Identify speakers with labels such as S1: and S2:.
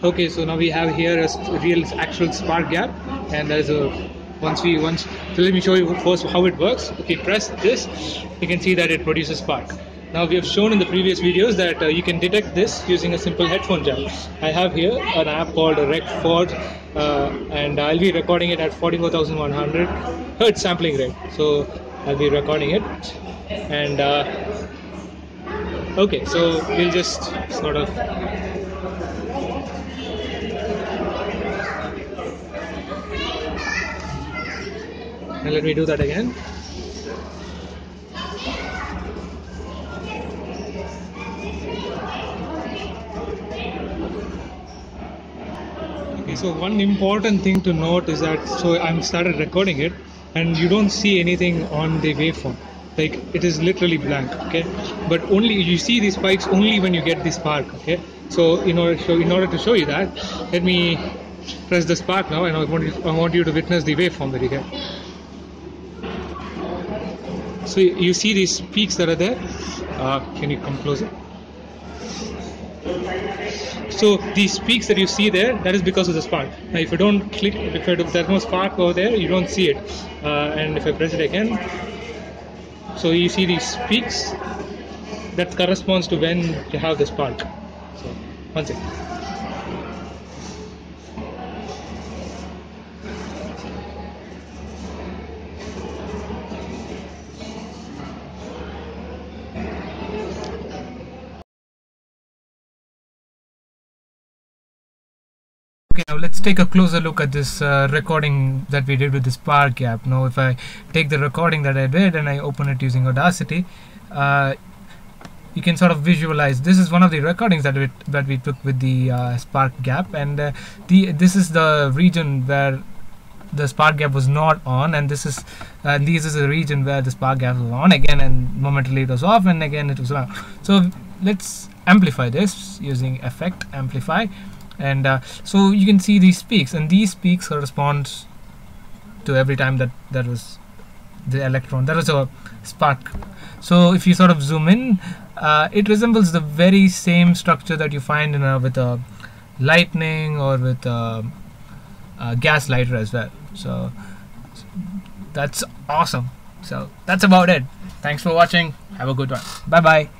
S1: Okay, so now we have here a real actual spark gap, and there's a so let me show you first how it works. Okay, press this, you can see that it produces spark. Now we have shown in the previous videos that you can detect this using a simple headphone jack. I have here an app called RecFord, and I'll be recording it at 44,100 hertz sampling rate. So I'll be recording it, and okay, so we'll just sort of. And let me do that again. Okay, so one important thing to note is that I'm started recording it, and you don't see anything on the waveform. Like it is literally blank. Okay, but only you see these spikes only when you get the spark. Okay, so in order to show you that, let me press the spark now, and I want you to witness the waveform that you get. So you see these peaks that are there. Can you come closer? So these peaks that you see there, that is because of the spark. Now if you don't click, if there's no spark over there, you don't see it. And if I press it again, so you see these peaks. That corresponds to when you have the spark. So one second. Okay, now let's take a closer look at this recording that we did with the spark gap. Now if I take the recording that I did and I open it using Audacity, you can sort of visualize. This is one of the recordings that we took with the spark gap, and this is the region where the spark gap was not on, and this is a region where the spark gap was on again, and momentarily it was off, and again it was on. So let's amplify this using effect amplify. And so you can see these peaks, and these peaks correspond to every time that was the electron, that was a spark. So if you sort of zoom in, it resembles the very same structure that you find with a lightning or with a gas lighter as well. So that's awesome. So that's about it. Thanks for watching. Have a good one. Bye bye.